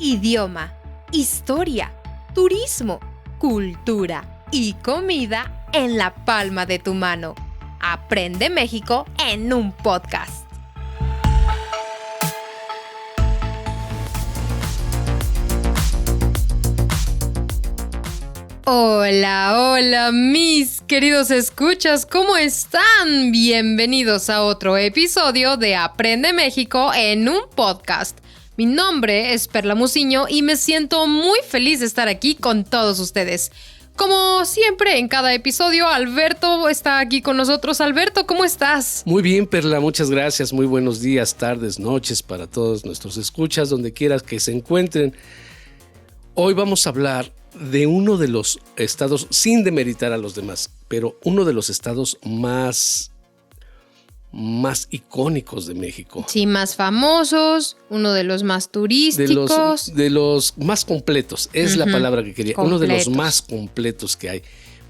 idioma, historia, turismo, cultura y comida en la palma de tu mano. Aprende México en un podcast. Hola, mis queridos escuchas, ¿cómo están? Bienvenidos a otro episodio de Aprende México en un podcast. Mi nombre es Perla Muciño y me siento muy feliz de estar aquí con todos ustedes. Como siempre, en cada episodio, Alberto está aquí con nosotros. Alberto, ¿cómo estás? Muy bien, Perla, muchas gracias. Muy buenos días, tardes, noches para todos nuestros escuchas, donde quieras que se encuentren. Hoy vamos a hablar de uno de los estados, sin demeritar a los demás, pero uno de los estados más icónicos de México. Sí, más famosos, uno de los más turísticos. De los más completos, es la palabra que quería. Completos. Uno de los más completos que hay,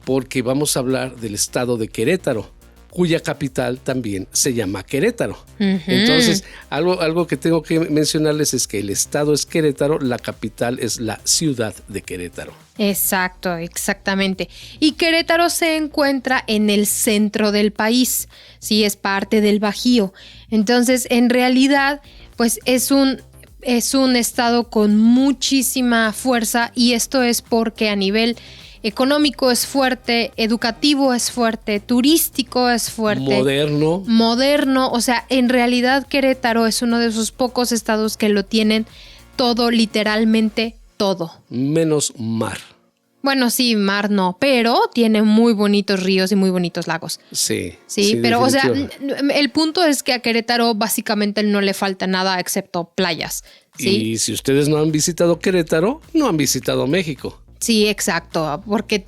porque vamos a hablar del estado de Querétaro, cuya capital también se llama Querétaro. Entonces, algo que tengo que mencionarles es que el estado es Querétaro, la capital es la ciudad de Querétaro. Exacto, exactamente. Y Querétaro se encuentra en el centro del país, sí, es parte del Bajío. Entonces, en realidad, pues es un estado con muchísima fuerza, y esto es porque a nivel económico es fuerte, educativo es fuerte, turístico es fuerte. Moderno, o sea, en realidad Querétaro es uno de esos pocos estados que lo tienen todo, literalmente todo. Menos mar. Bueno, sí, mar no, pero tiene muy bonitos ríos y muy bonitos lagos. Sí, pero o sea, el punto es que a Querétaro básicamente no le falta nada excepto playas. ¿Sí? Y si ustedes no han visitado Querétaro, no han visitado México. Sí, exacto, porque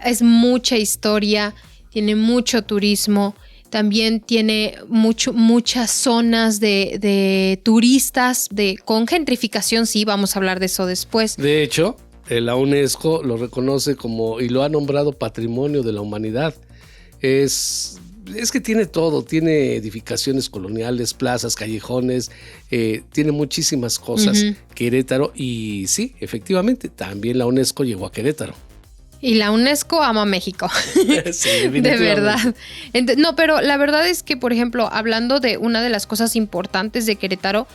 es mucha historia, tiene mucho turismo, también tiene muchas zonas de turistas, con gentrificación, sí, vamos a hablar de eso después. De hecho, la UNESCO lo reconoce como, y lo ha nombrado Patrimonio de la Humanidad. Es que tiene todo, tiene edificaciones coloniales, plazas, callejones, tiene muchísimas cosas Querétaro, y sí, efectivamente, también la UNESCO llegó a Querétaro. Y la UNESCO ama México. Sí, definitivamente. De verdad. No, pero la verdad es que, por ejemplo, hablando de una de las cosas importantes de Querétaro,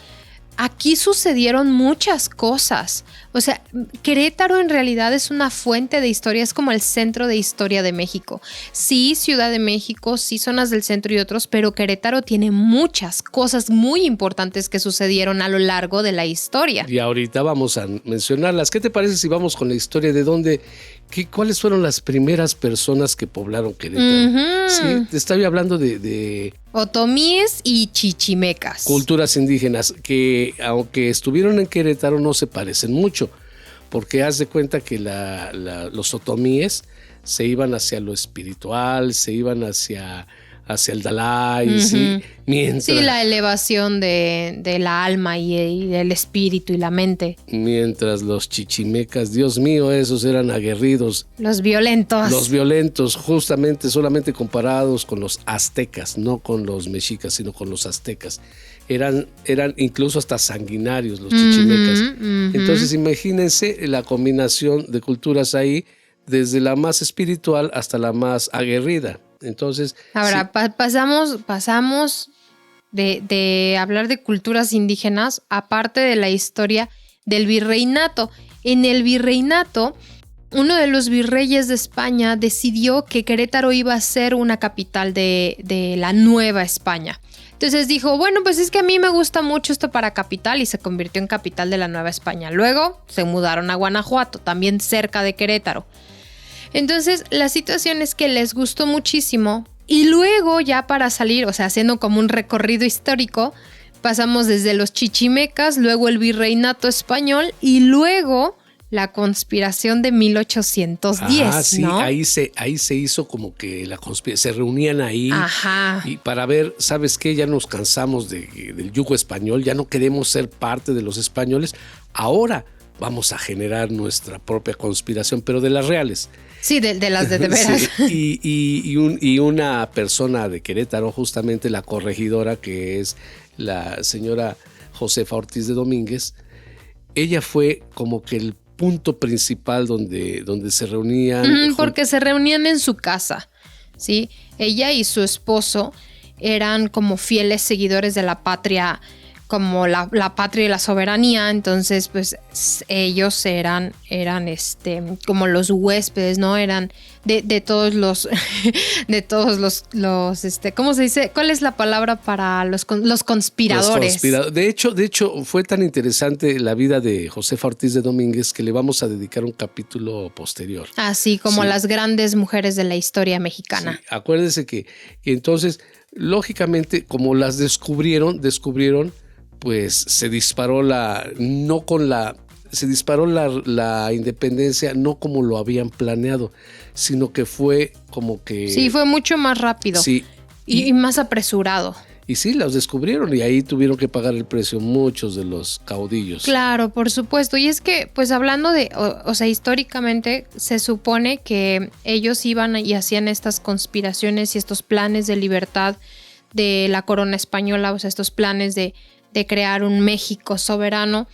aquí sucedieron muchas cosas. O sea, Querétaro en realidad es una fuente de historia, es como el centro de historia de México. Sí, Ciudad de México, sí, zonas del centro y otros, pero Querétaro tiene muchas cosas muy importantes que sucedieron a lo largo de la historia. Y ahorita vamos a mencionarlas. ¿Qué te parece si vamos con la historia de dónde, cuáles fueron las primeras personas que poblaron Querétaro? Sí, te estaba hablando de otomíes y chichimecas. Culturas indígenas que, aunque estuvieron en Querétaro, no se parecen mucho, porque haz de cuenta que los otomíes se iban hacia lo espiritual, se iban hacia el Dalai, ¿sí? Sí, la elevación de la alma y del espíritu y la mente. Mientras los chichimecas, Dios mío, esos eran aguerridos. Los violentos. Los violentos, justamente, solamente comparados con los aztecas, no con los mexicas, sino con los aztecas. Eran incluso hasta sanguinarios los chichimecas. Entonces, imagínense la combinación de culturas ahí, desde la más espiritual hasta la más aguerrida. Entonces, ahora sí. pasamos de hablar de culturas indígenas, aparte de la historia del virreinato. En el virreinato, uno de los virreyes de España decidió que Querétaro iba a ser una capital de la Nueva España. Entonces dijo, bueno, pues es que a mí me gusta mucho esto para capital, y se convirtió en capital de la Nueva España. Luego se mudaron a Guanajuato, también cerca de Querétaro. Entonces, la situación es que les gustó muchísimo, y luego ya para salir, o sea, haciendo como un recorrido histórico, pasamos desde los chichimecas, luego el virreinato español y luego la conspiración de 1810, sí, ¿no? Ahí se hizo como que la conspiración, se reunían ahí. Ajá. Y para ver, ¿sabes qué? Ya nos cansamos del yugo español, ya no queremos ser parte de los españoles, ahora vamos a generar nuestra propia conspiración, pero de las reales. Sí, de las de veras. Sí, y una persona de Querétaro, justamente la corregidora, que es la señora Josefa Ortiz de Domínguez, ella fue como que el punto principal donde se reunían. Porque se reunían en su casa, ¿sí? Ella y su esposo eran como fieles seguidores de la patria, como la patria y la soberanía. Entonces, pues ellos eran como los huéspedes, ¿no? Eran de todos los ¿cómo se dice? ¿Cuál es la palabra para los conspiradores? De hecho, fue tan interesante la vida de Josefa Ortiz de Domínguez que le vamos a dedicar un capítulo posterior. Así como las grandes mujeres de la historia mexicana. Sí, acuérdense que entonces, lógicamente, como las descubrieron, pues se disparó la independencia no como lo habían planeado, sino que fue como que... Sí, fue mucho más rápido. Sí. Y más apresurado. Y sí, los descubrieron y ahí tuvieron que pagar el precio muchos de los caudillos. Claro, por supuesto. Y es que, pues hablando de, o sea, históricamente se supone que ellos iban y hacían estas conspiraciones y estos planes de libertad de la corona española, o sea, estos planes de crear un México soberano,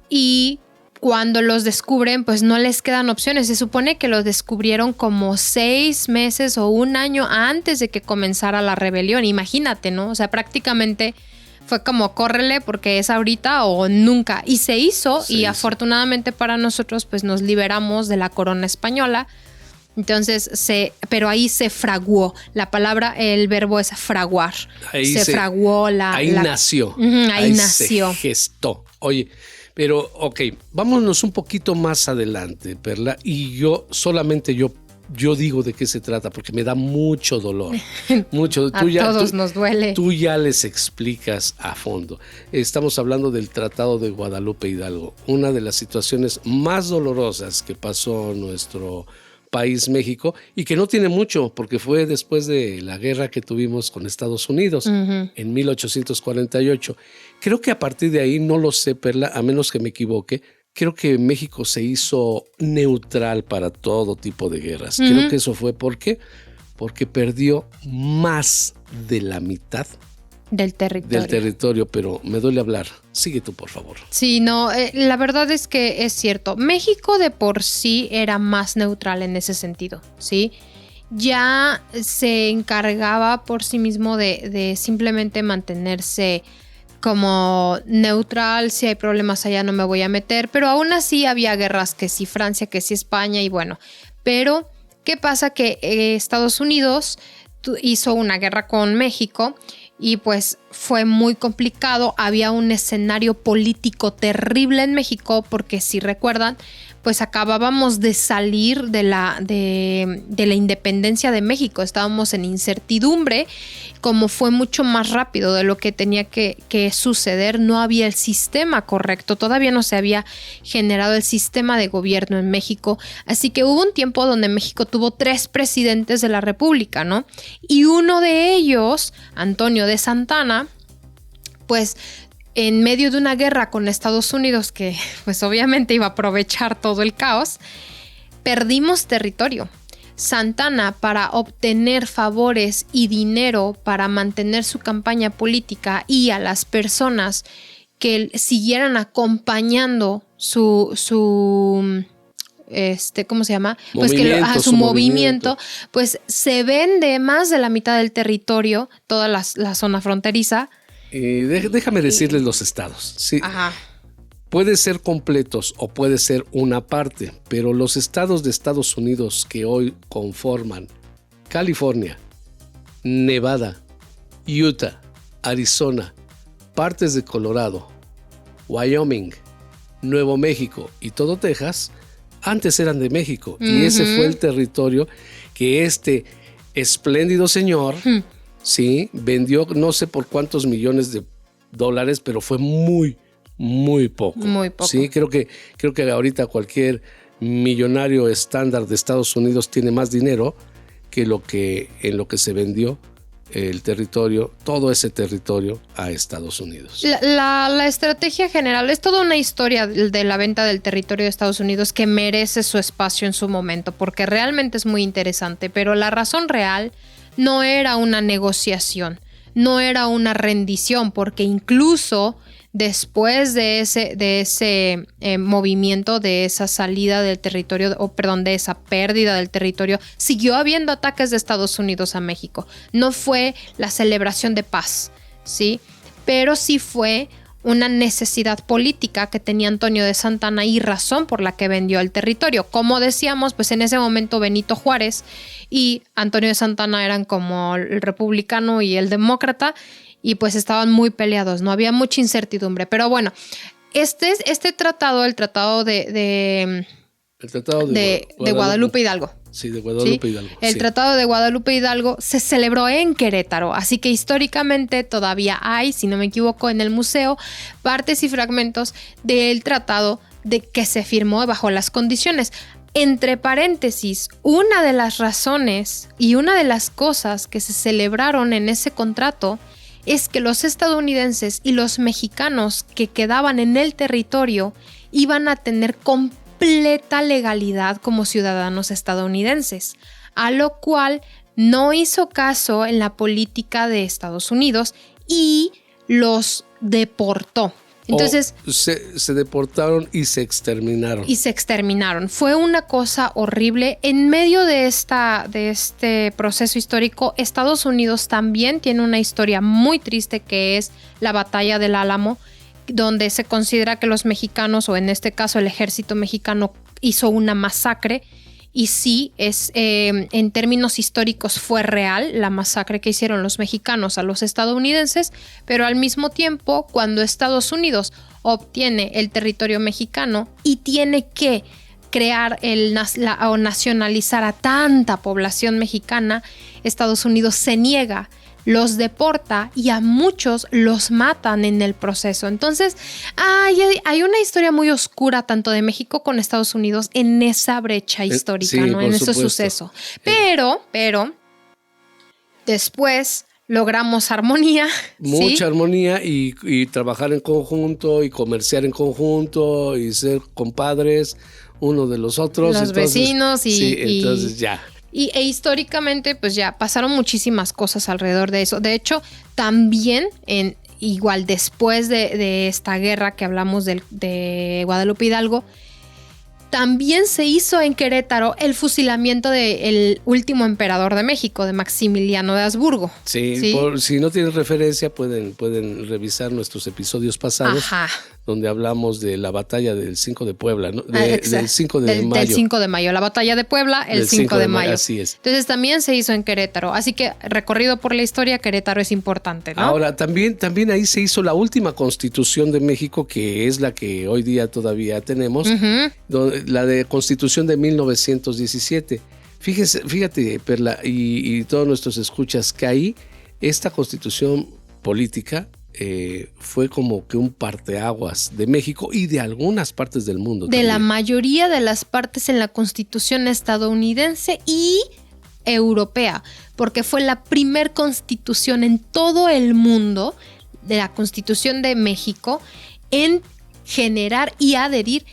y cuando los descubren pues no les quedan opciones. Se supone que los descubrieron como 6 meses o 1 año antes de que comenzara la rebelión, imagínate, ¿no? O sea, prácticamente fue como córrele porque es ahorita o nunca, y se hizo. Afortunadamente para nosotros pues nos liberamos de la corona española. Entonces, pero ahí se fraguó. La palabra, el verbo es fraguar. Se fraguó Ahí nació. Ahí nació. Se gestó. Oye, pero ok, vámonos un poquito más adelante, Perla. Y yo digo de qué se trata porque me da mucho dolor. Mucho. Todos nos duele. Tú ya les explicas a fondo. Estamos hablando del Tratado de Guadalupe Hidalgo. Una de las situaciones más dolorosas que pasó nuestro país, México, y que no tiene mucho porque fue después de la guerra que tuvimos con Estados Unidos en 1848. Creo que a partir de ahí, no lo sé, Perla, a menos que me equivoque, creo que México se hizo neutral para todo tipo de guerras. Creo que eso fue porque perdió más de la mitad del territorio, pero me duele hablar. Sigue tú, por favor. Sí, no, la verdad es que es cierto. México de por sí era más neutral en ese sentido, ¿sí? Ya se encargaba por sí mismo de simplemente mantenerse como neutral. Si hay problemas allá no me voy a meter, pero aún así había guerras, que sí Francia, que sí España, y bueno. Pero, ¿qué pasa? Que Estados Unidos hizo una guerra con México y pues fue muy complicado. Había un escenario político terrible en México porque, si recuerdan, pues acabábamos de salir de la independencia de México. Estábamos en incertidumbre. Como fue mucho más rápido de lo que tenía que suceder, no había el sistema correcto. Todavía no se había generado el sistema de gobierno en México. Así que hubo un tiempo donde México tuvo 3 presidentes de la República, ¿no? Y uno de ellos, Antonio de Santana, pues en medio de una guerra con Estados Unidos, que pues obviamente iba a aprovechar todo el caos, perdimos territorio. Santana, para obtener favores y dinero para mantener su campaña política y a las personas que siguieran acompañando su ¿cómo se llama? Pues que su movimiento, pues se vende más de la mitad del territorio, toda la zona fronteriza. Déjame decirles los estados. Sí. Ajá. Puede ser completos o puede ser una parte, pero los estados de Estados Unidos que hoy conforman California, Nevada, Utah, Arizona, partes de Colorado, Wyoming, Nuevo México y todo Texas, antes eran de México. Y ese fue el territorio que este espléndido señor sí, vendió no sé por cuántos millones de dólares, pero fue muy poco. Muy poco. Sí, creo que ahorita cualquier millonario estándar de Estados Unidos tiene más dinero que en lo que se vendió el territorio, todo ese territorio a Estados Unidos. La estrategia general es toda una historia de la venta del territorio de Estados Unidos que merece su espacio en su momento, porque realmente es muy interesante, pero la razón real no era una negociación, no era una rendición, porque incluso después de ese movimiento, de esa salida del territorio, de esa pérdida del territorio, siguió habiendo ataques de Estados Unidos a México. No fue la celebración de paz, ¿sí? Pero sí fue una necesidad política que tenía Antonio de Santa Anna y razón por la que vendió el territorio. Como decíamos, pues en ese momento Benito Juárez y Antonio de Santa Anna eran como el republicano y el demócrata y pues estaban muy peleados, no había mucha incertidumbre. Pero bueno, este tratado, el tratado de Guadalupe Hidalgo. Sí, de Guadalupe Hidalgo. El Tratado de Guadalupe Hidalgo se celebró en Querétaro, así que históricamente todavía hay, si no me equivoco, en el museo partes y fragmentos del tratado de que se firmó bajo las condiciones. Entre paréntesis, una de las razones y una de las cosas que se celebraron en ese contrato es que los estadounidenses y los mexicanos que quedaban en el territorio iban a tener completa legalidad como ciudadanos estadounidenses, a lo cual no hizo caso en la política de Estados Unidos y los deportó. Entonces se deportaron y se exterminaron. Fue una cosa horrible. En medio de este proceso histórico, Estados Unidos también tiene una historia muy triste que es la Batalla del Álamo, donde se considera que los mexicanos, o en este caso el ejército mexicano, hizo una masacre. Y sí, en términos históricos fue real la masacre que hicieron los mexicanos a los estadounidenses, pero al mismo tiempo, cuando Estados Unidos obtiene el territorio mexicano y tiene que crear o nacionalizar a tanta población mexicana, Estados Unidos se niega, los deporta y a muchos los matan en el proceso. Entonces, hay una historia muy oscura tanto de México con Estados Unidos en esa brecha histórica, sí, ¿no? En ese supuesto. suceso. Pero, después logramos armonía. Mucha ¿sí? armonía y trabajar en conjunto y comerciar en conjunto y ser compadres uno de los otros. Los vecinos entonces ya. E históricamente, pues ya pasaron muchísimas cosas alrededor de eso. De hecho, también igual después de esta guerra que hablamos de Guadalupe Hidalgo, también se hizo en Querétaro el fusilamiento del último emperador de México, de Maximiliano de Habsburgo. Sí, si no tienen referencia, pueden revisar nuestros episodios pasados. Ajá. Donde hablamos de la batalla del 5 de Puebla, ¿no? Del 5 de mayo. Del 5 de mayo, la batalla de Puebla, el 5 de mayo. Así es. Entonces también se hizo en Querétaro. Así que recorrido por la historia, Querétaro es importante, ¿no? Ahora, también ahí se hizo la última Constitución de México, que es la que hoy día todavía tenemos, la de Constitución de 1917. Fíjate, Perla, y todos nuestros escuchas, que ahí esta Constitución política fue como que un parteaguas de México y de algunas partes del mundo. De la mayoría de las partes en la Constitución estadounidense y europea, porque fue la primer constitución en todo el mundo, de la Constitución de México, en generar y adherir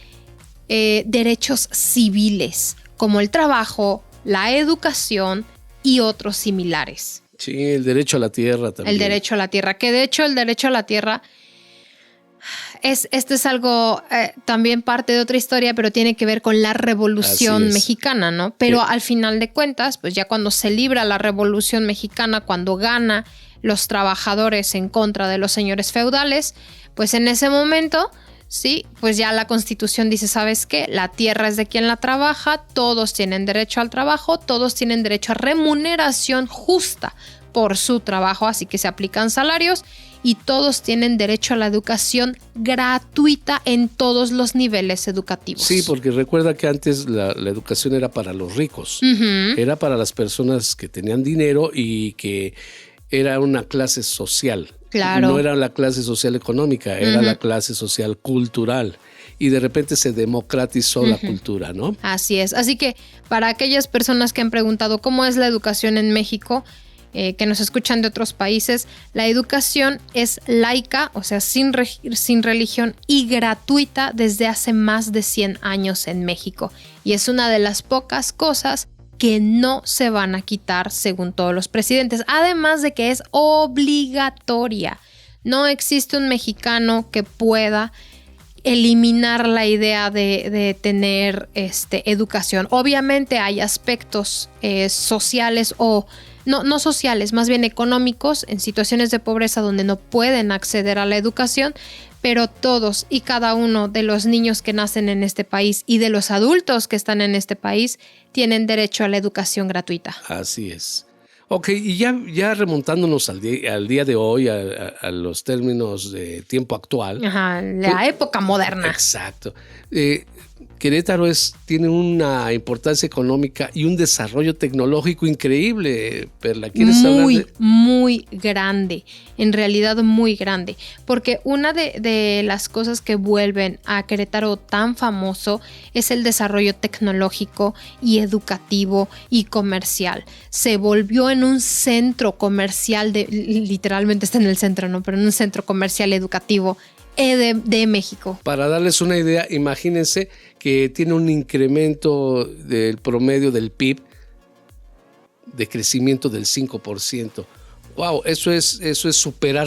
derechos civiles, como el trabajo, la educación y otros similares. Sí, el derecho a la tierra también. El derecho a la tierra, que de hecho el derecho a la tierra es algo también parte de otra historia, pero tiene que ver con la Revolución Mexicana, ¿no? Pero al final de cuentas, pues ya cuando se libra la Revolución Mexicana, cuando gana los trabajadores en contra de los señores feudales, pues en ese momento, sí, pues ya la Constitución dice, ¿sabes qué? La tierra es de quien la trabaja, todos tienen derecho al trabajo, todos tienen derecho a remuneración justa por su trabajo, así que se aplican salarios y todos tienen derecho a la educación gratuita en todos los niveles educativos. Sí, porque recuerda que antes la educación era para los ricos, era para las personas que tenían dinero y que era una clase social. Claro. No era la clase social económica, era la clase social cultural. Y de repente se democratizó la cultura, ¿no? Así es. Así que para aquellas personas que han preguntado cómo es la educación en México, que nos escuchan de otros países, la educación es laica, o sea, sin religión y gratuita desde hace más de 100 años en México. Y es una de las pocas cosas que no se van a quitar según todos los presidentes, además de que es obligatoria. No existe un mexicano que pueda eliminar la idea de tener educación. Obviamente hay aspectos sociales o no sociales, más bien económicos, en situaciones de pobreza donde no pueden acceder a la educación, pero todos y cada uno de los niños que nacen en este país y de los adultos que están en este país tienen derecho a la educación gratuita. Así es. Ok, y ya remontándonos al día de hoy, a los términos de tiempo actual. Ajá, la época moderna. Exacto. Querétaro tiene una importancia económica y un desarrollo tecnológico increíble, Perla. ¿Quieres hablar de...? Muy grande, en realidad muy grande, porque una de las cosas que vuelven a Querétaro tan famoso es el desarrollo tecnológico y educativo y comercial. Se volvió en un centro comercial, literalmente está en el centro, ¿no? Pero en un centro comercial educativo de México. Para darles una idea, imagínense que tiene un incremento del promedio del PIB de crecimiento del 5%. Wow, eso es superar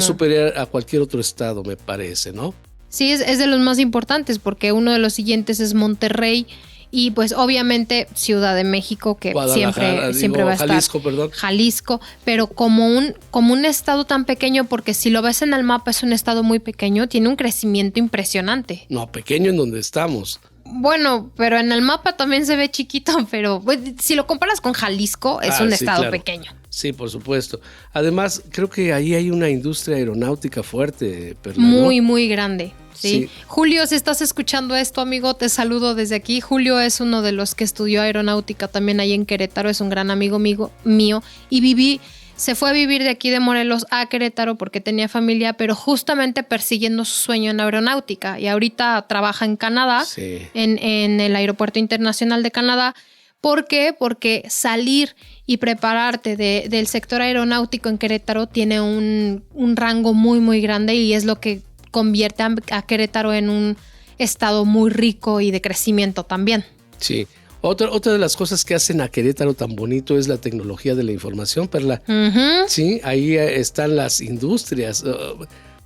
superar a cualquier otro estado, me parece, ¿no? Sí, es de los más importantes, porque uno de los siguientes es Monterrey. Y pues obviamente Ciudad de México, que siempre va a estar. Jalisco, pero como un estado tan pequeño, porque si lo ves en el mapa es un estado muy pequeño, tiene un crecimiento impresionante. No, pequeño en donde estamos. Bueno, pero en el mapa también se ve chiquito, pero pues, si lo comparas con Jalisco, es un estado pequeño. Sí, por supuesto. Además, creo que ahí hay una industria aeronáutica fuerte, Perla, muy, ¿no? muy grande. Sí. Julio, si estás escuchando esto, amigo, te saludo desde aquí. Julio es uno de los que estudió aeronáutica también ahí en Querétaro, es un gran amigo mío y se fue a vivir de aquí de Morelos a Querétaro porque tenía familia, pero justamente persiguiendo su sueño en aeronáutica, y ahorita trabaja en Canadá, en el Aeropuerto Internacional de Canadá. ¿Por qué? Porque salir y prepararte del sector aeronáutico en Querétaro tiene un rango muy, muy grande, y es lo que convierte a Querétaro en un estado muy rico y de crecimiento también. Sí. Otra de las cosas que hacen a Querétaro tan bonito es la tecnología de la información, Perla. Uh-huh. Sí, ahí están las industrias.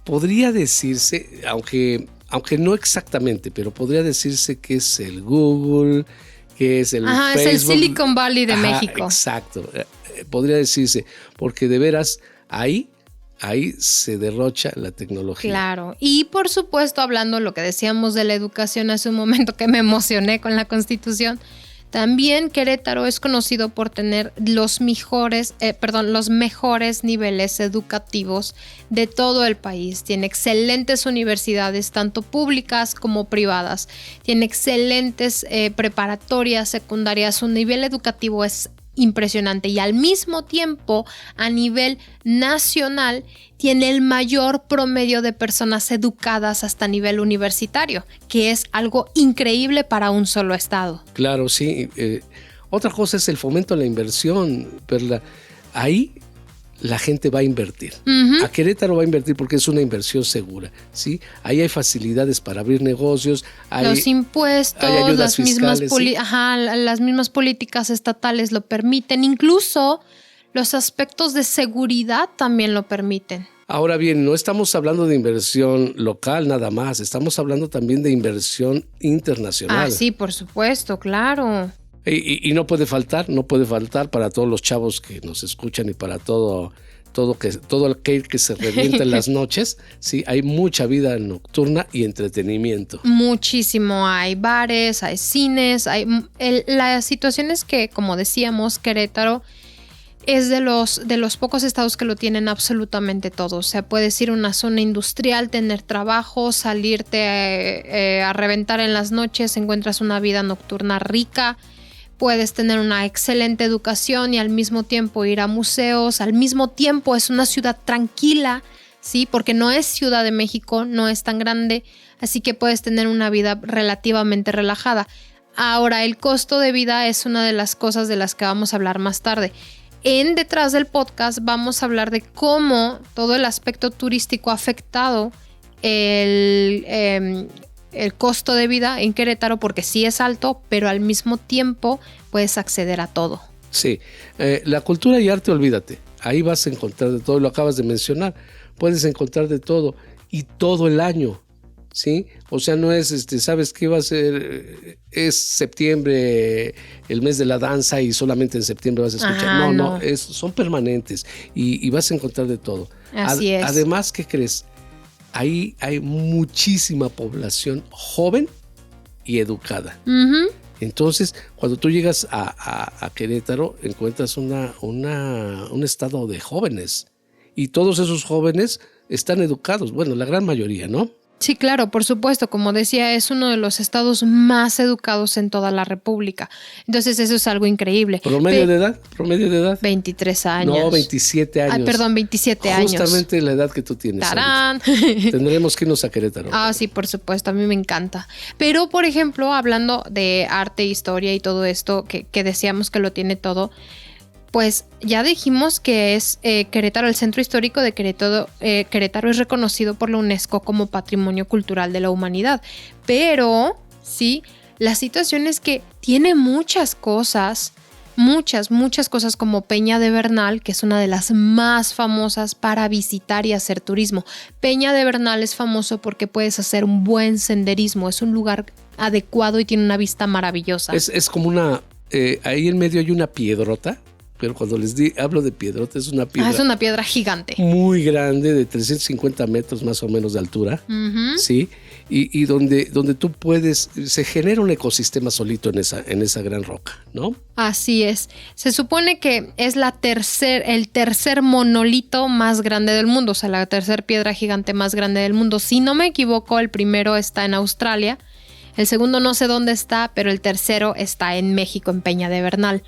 Podría decirse, aunque no exactamente, pero podría decirse que es el Google, que es el Facebook. Es el Silicon Valley de México. Exacto. Podría decirse, porque de veras ahí se derrocha la tecnología. Claro, y por supuesto, hablando lo que decíamos de la educación hace un momento, que me emocioné con la Constitución, también Querétaro es conocido por tener los mejores niveles educativos de todo el país. Tiene excelentes universidades, tanto públicas como privadas. Tiene excelentes preparatorias, secundarias. Su nivel educativo es impresionante, y al mismo tiempo a nivel nacional tiene el mayor promedio de personas educadas hasta nivel universitario, que es algo increíble para un solo estado. Claro, sí. Otra cosa es el fomento a la inversión, Perla. Ahí la gente va a invertir. Uh-huh. A Querétaro va a invertir porque es una inversión segura, ¿sí? Ahí hay facilidades para abrir negocios. Los impuestos, hay ayudas fiscales, las mismas políticas estatales lo permiten. Incluso los aspectos de seguridad también lo permiten. Ahora bien, no estamos hablando de inversión local nada más. Estamos hablando también de inversión internacional. Sí, por supuesto, claro. Y no puede faltar para todos los chavos que nos escuchan y para todo aquel que se revienta en las noches. Sí, hay mucha vida nocturna y entretenimiento. Muchísimo, hay bares, hay cines, la situación es que, como decíamos, Querétaro es de los pocos estados que lo tienen absolutamente todo. O sea, puedes ir a una zona industrial, tener trabajo, salirte a reventar en las noches, encuentras una vida nocturna rica. Puedes tener una excelente educación y al mismo tiempo ir a museos. Al mismo tiempo es una ciudad tranquila, ¿sí? Porque no es Ciudad de México, no es tan grande, así que puedes tener una vida relativamente relajada. Ahora, el costo de vida es una de las cosas de las que vamos a hablar más tarde. En Detrás del Podcast vamos a hablar de cómo todo el aspecto turístico ha afectado el costo de vida en Querétaro, porque sí es alto, pero al mismo tiempo puedes acceder a todo. Sí, la cultura y arte, olvídate, ahí vas a encontrar de todo, lo acabas de mencionar. puedes encontrar de todo y todo el año, ¿sí? O sea, no es, ¿sabes qué va a ser? Es septiembre, el mes de la danza y solamente en septiembre vas a escuchar. Ajá, no, son permanentes y vas a encontrar de todo. Así es. Además, ¿qué crees? Ahí hay muchísima población joven y educada. Uh-huh. Entonces, cuando tú llegas a Querétaro, encuentras un estado de jóvenes. Y todos esos jóvenes están educados. Bueno, la gran mayoría, ¿no? Sí, claro, por supuesto. Como decía, es uno de los estados más educados en toda la República. Entonces, eso es algo increíble. ¿Promedio de edad? 23 años. No, 27 años. Ay, perdón, 27 años. Justamente la edad que tú tienes. ¡Tarán! Tendremos que irnos a Querétaro. Sí, por supuesto, a mí me encanta. Pero, por ejemplo, hablando de arte, historia y todo esto, que decíamos que lo tiene todo, pues ya dijimos que es Querétaro, el centro histórico de Querétaro. Querétaro es reconocido por la UNESCO como Patrimonio Cultural de la Humanidad. Pero, sí, la situación es que tiene muchas cosas, muchas cosas como Peña de Bernal, que es una de las más famosas para visitar y hacer turismo. Peña de Bernal es famoso porque puedes hacer un buen senderismo, es un lugar adecuado y tiene una vista maravillosa. Es como ahí en medio hay una piedrota. Pero cuando hablo de piedrota, es una piedra. Es una piedra gigante. Muy grande, de 350 metros más o menos de altura. Uh-huh. ¿Sí? Y donde tú se genera un ecosistema solito en esa gran roca, ¿no? Así es. Se supone que es el tercer monolito más grande del mundo, o sea, la tercera piedra gigante más grande del mundo. Si no me equivoco, el primero está en Australia, el segundo no sé dónde está, pero el tercero está en México, en Peña de Bernal.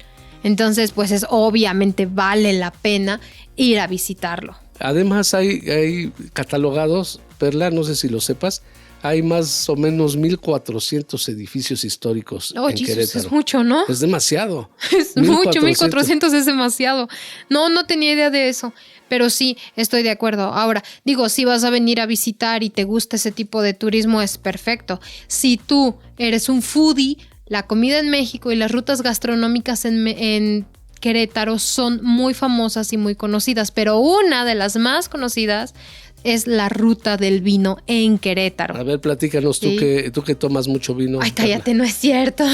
Entonces, pues obviamente vale la pena ir a visitarlo. Además hay catalogados, Perla, no sé si lo sepas, hay más o menos 1,400 edificios históricos en Querétaro. Es mucho, ¿no? Es demasiado. Es mucho, 1,400 es demasiado. No tenía idea de eso, pero sí, estoy de acuerdo. Ahora, digo, si vas a venir a visitar y te gusta ese tipo de turismo, es perfecto. Si tú eres un foodie, la comida en México y las rutas gastronómicas en Querétaro son muy famosas y muy conocidas, pero una de las más conocidas es la ruta del vino en Querétaro. A ver, platícanos, ¿sí? tú que tomas mucho vino. Ay, cállate, no es cierto.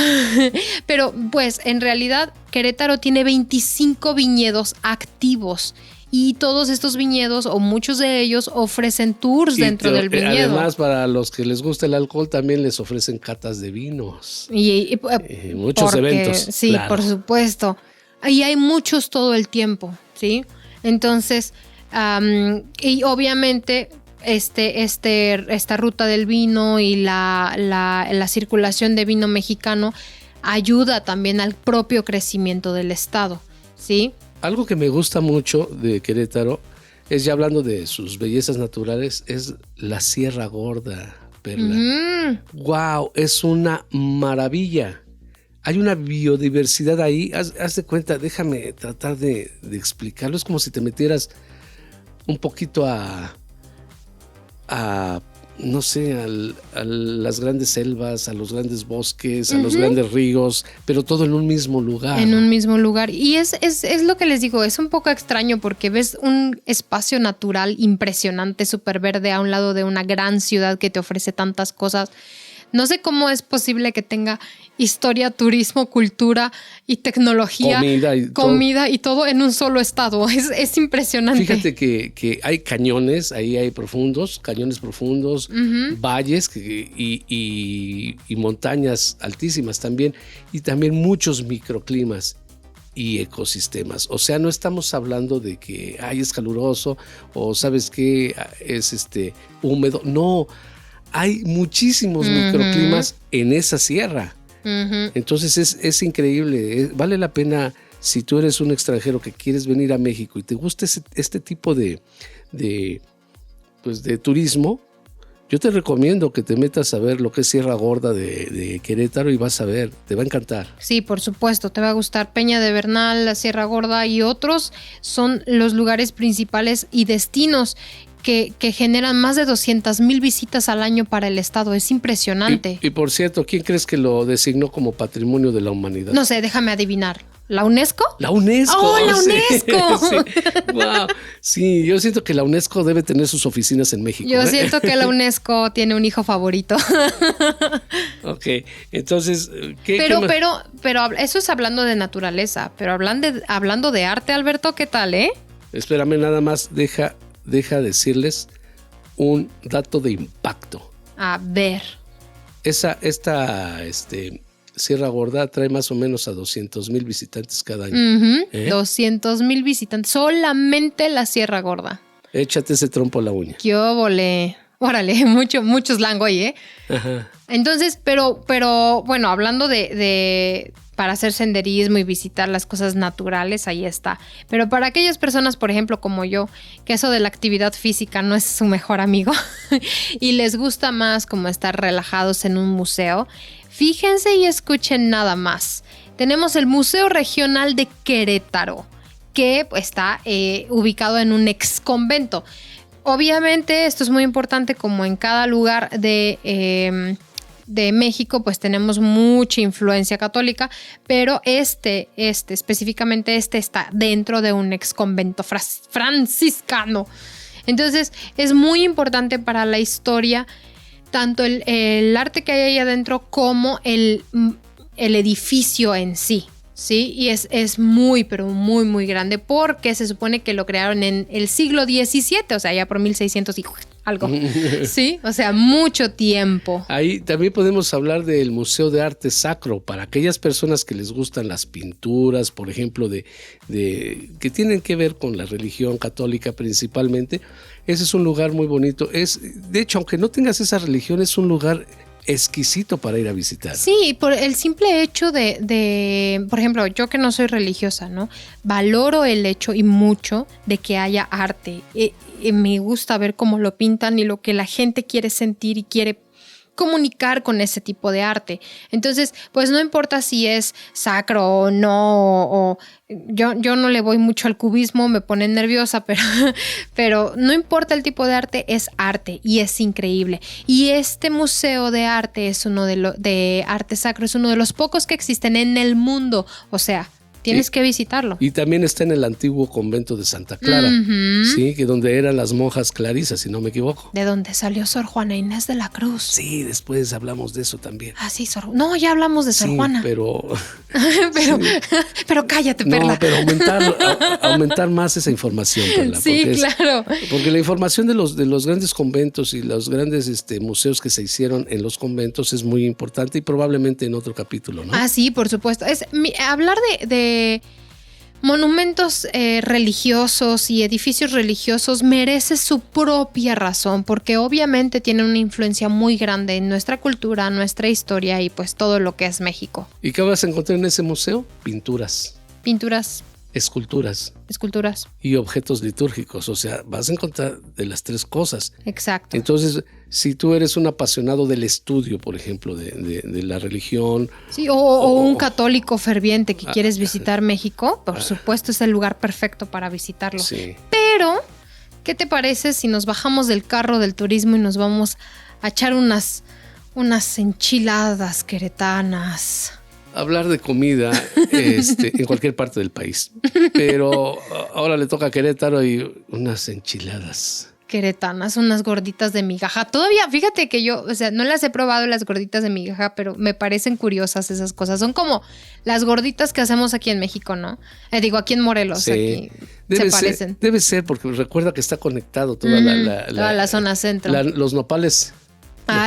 Pero pues en realidad Querétaro tiene 25 viñedos activos. Y todos estos viñedos, o muchos de ellos, ofrecen tours dentro del viñedo. Además, para los que les gusta el alcohol, también les ofrecen catas de vinos. Y muchos eventos. Sí, claro. Por supuesto. Y hay muchos todo el tiempo, ¿sí? Entonces, y obviamente esta ruta del vino y la circulación de vino mexicano ayuda también al propio crecimiento del estado, ¿sí? Algo que me gusta mucho de Querétaro es, ya hablando de sus bellezas naturales, es la Sierra Gorda, Perla. ¡Wow! Es una maravilla. Hay una biodiversidad ahí. Haz de cuenta, déjame tratar de explicarlo. Es como si te metieras un poquito no sé, a las grandes selvas, a los grandes bosques, a los grandes ríos, pero todo en un mismo lugar. En un mismo lugar. Y es lo que les digo, es un poco extraño porque ves un espacio natural impresionante, súper verde, a un lado de una gran ciudad que te ofrece tantas cosas. No sé cómo es posible que tenga historia, turismo, cultura y tecnología, comida y todo en un solo estado. Es impresionante. Fíjate que hay cañones, ahí hay cañones profundos, valles y montañas altísimas también, y también muchos microclimas y ecosistemas. O sea, no estamos hablando de que es caluroso o sabes que es húmedo. No, hay muchísimos microclimas en esa sierra. Entonces es increíble. Vale la pena, si tú eres un extranjero que quieres venir a México y te gusta este tipo de turismo, yo te recomiendo que te metas a ver lo que es Sierra Gorda de Querétaro y vas a ver, te va a encantar. Sí, por supuesto, te va a gustar. Peña de Bernal, la Sierra Gorda y otros son los lugares principales y destinos que generan más de 200,000 visitas al año para el estado. Es impresionante. Y por cierto, ¿quién crees que lo designó como Patrimonio de la Humanidad? No sé, déjame adivinar. ¿La UNESCO? La UNESCO. ¡Oh, la UNESCO! Sí. Wow. Sí, yo siento que la UNESCO debe tener sus oficinas en México. Yo siento que la UNESCO tiene un hijo favorito. Ok, entonces, pero eso es hablando de naturaleza, pero hablando de arte, Alberto, ¿qué tal, Espérame, nada más, deja decirles un dato de impacto. A ver. Esta Sierra Gorda trae más o menos a 200,000 visitantes cada año. 200,000 visitantes, solamente la Sierra Gorda. Échate ese trompo a la uña. ¡Qué óvole! Órale, mucho slang hoy, Ajá. Entonces, pero bueno, hablando de para hacer senderismo y visitar las cosas naturales, ahí está. Pero para aquellas personas, por ejemplo, como yo, que eso de la actividad física no es su mejor amigo y les gusta más como estar relajados en un museo, fíjense y escuchen nada más. Tenemos el Museo Regional de Querétaro, que está ubicado en un ex convento. Obviamente, esto es muy importante, como en cada lugar de México, pues tenemos mucha influencia católica, pero específicamente está dentro de un ex convento franciscano. Entonces, es muy importante para la historia, tanto el arte que hay ahí adentro como el edificio en sí. Sí, y es muy, pero muy, muy grande, porque se supone que lo crearon en el siglo XVII, o sea, ya por 1600 y algo. Sí, o sea, mucho tiempo. Ahí también podemos hablar del Museo de Arte Sacro, para aquellas personas que les gustan las pinturas, por ejemplo, que tienen que ver con la religión católica principalmente. Ese es un lugar muy bonito. De hecho, aunque no tengas esa religión, es un lugar exquisito para ir a visitar. Sí, por el simple hecho de, por ejemplo, yo que no soy religiosa, ¿no? Valoro el hecho y mucho de que haya arte. Me gusta ver cómo lo pintan y lo que la gente quiere sentir y quiere comunicar con ese tipo de arte. Entonces, pues no importa si es sacro o no, yo no le voy mucho al cubismo, me pone nerviosa, pero no importa el tipo de arte, es arte y es increíble. Y este museo de arte de arte sacro es uno de los pocos que existen en el mundo, o sea, tienes que visitarlo. Y también está en el antiguo convento de Santa Clara, sí, que donde eran las monjas clarisas, si no me equivoco. De donde salió Sor Juana Inés de la Cruz. Sí, después hablamos de eso también. Ah, sí, No, ya hablamos de Sor Juana. Pero cállate, Perla. No, pero aumentar más esa información, Perla. Sí, claro. Porque la información de los grandes conventos y los grandes museos que se hicieron en los conventos es muy importante, y probablemente en otro capítulo, ¿no? Ah, sí, por supuesto. Hablar de monumentos religiosos y edificios religiosos merece su propia razón, porque obviamente tienen una influencia muy grande en nuestra cultura, nuestra historia y pues todo lo que es México. ¿Y qué vas a encontrar en ese museo? Pinturas, esculturas y objetos litúrgicos. O sea, vas a encontrar de las tres cosas. Exacto. Entonces, si tú eres un apasionado del estudio, por ejemplo, de la religión. Sí, o un católico ferviente que quieres visitar México, por supuesto es el lugar perfecto para visitarlo. Sí. Pero, ¿qué te parece si nos bajamos del carro del turismo y nos vamos a echar unas enchiladas queretanas? Hablar de comida en cualquier parte del país. Pero ahora le toca a Querétaro y unas enchiladas queretanas, unas gorditas de migaja. Todavía, fíjate que yo, o sea, no las he probado las gorditas de migaja, pero me parecen curiosas esas cosas. Son como las gorditas que hacemos aquí en México, ¿no? Aquí en Morelos, sí. Aquí se parecen. Debe ser, porque recuerda que está conectado toda toda la zona centro. Los nopales.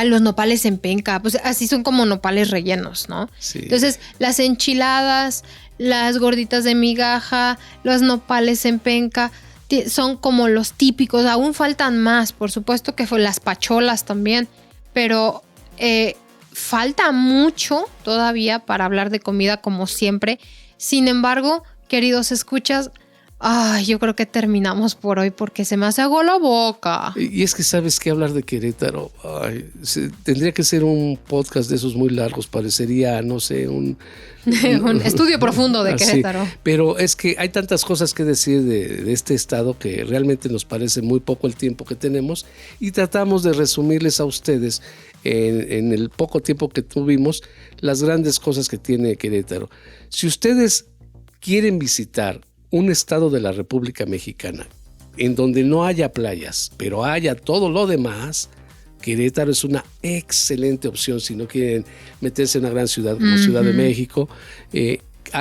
Los nopales en penca, pues así son como nopales rellenos, ¿no? Sí. Entonces, las enchiladas, las gorditas de migaja, los nopales en penca, son como los típicos. Aún faltan más, por supuesto que las pacholas también, pero falta mucho todavía para hablar de comida como siempre. Sin embargo, queridos escuchas, yo creo que terminamos por hoy porque se me hace agua la boca. Y es que sabes que hablar de Querétaro, tendría que ser un podcast de esos muy largos, parecería, no sé, un estudio profundo de Querétaro. Pero es que hay tantas cosas que decir de este estado que realmente nos parece muy poco el tiempo que tenemos, y tratamos de resumirles a ustedes en el poco tiempo que tuvimos las grandes cosas que tiene Querétaro. Si ustedes quieren visitar un estado de la República Mexicana en donde no haya playas, pero haya todo lo demás, Querétaro es una excelente opción si no quieren meterse en una gran ciudad como Ciudad de México.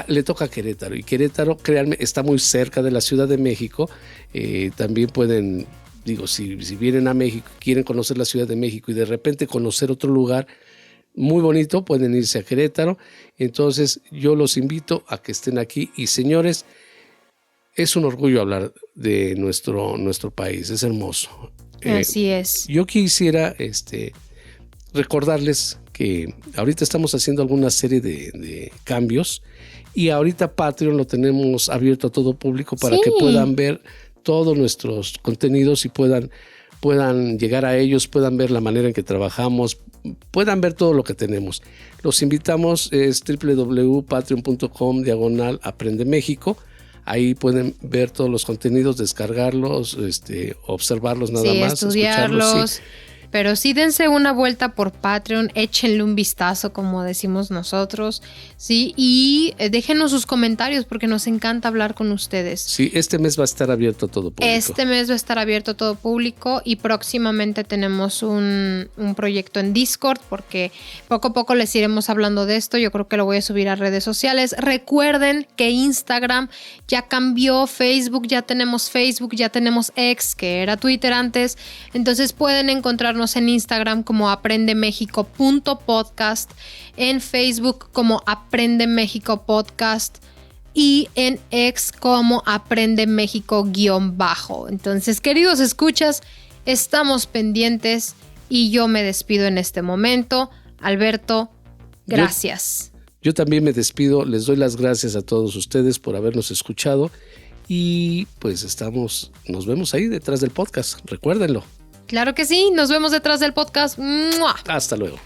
Le toca a Querétaro, y Querétaro, créanme, está muy cerca de la Ciudad de México. También pueden, si vienen a México, quieren conocer la Ciudad de México y de repente conocer otro lugar muy bonito, pueden irse a Querétaro. Entonces yo los invito a que estén aquí. Y señores, es un orgullo hablar de nuestro país, es hermoso. Así es. Yo quisiera recordarles que ahorita estamos haciendo alguna serie de cambios, y ahorita Patreon lo tenemos abierto a todo público para que puedan ver todos nuestros contenidos y puedan llegar a ellos, puedan ver la manera en que trabajamos, puedan ver todo lo que tenemos. Los invitamos, es www.patreon.com/Aprende México. Ahí pueden ver todos los contenidos, descargarlos, observarlos nada más, estudiarlos. Escucharlos. Sí. Pero sí, dense una vuelta por Patreon, échenle un vistazo, como decimos nosotros, ¿sí? Y déjenos sus comentarios, porque nos encanta hablar con ustedes. Sí, este mes va a estar abierto a todo público. Este mes va a estar abierto a todo público, y próximamente tenemos un proyecto en Discord, porque poco a poco les iremos hablando de esto. Yo creo que lo voy a subir a redes sociales. Recuerden que Instagram ya cambió, Facebook, ya tenemos X, que era Twitter antes. Entonces pueden encontrarnos en Instagram como aprendemexico.podcast, en Facebook como Aprende México Podcast y en X como Aprende México _. Entonces, queridos escuchas, estamos pendientes y yo me despido en este momento. Alberto, gracias. Yo también me despido, les doy las gracias a todos ustedes por habernos escuchado, y pues nos vemos ahí detrás del podcast, recuérdenlo. Claro que sí, nos vemos detrás del podcast. ¡Mua! Hasta luego.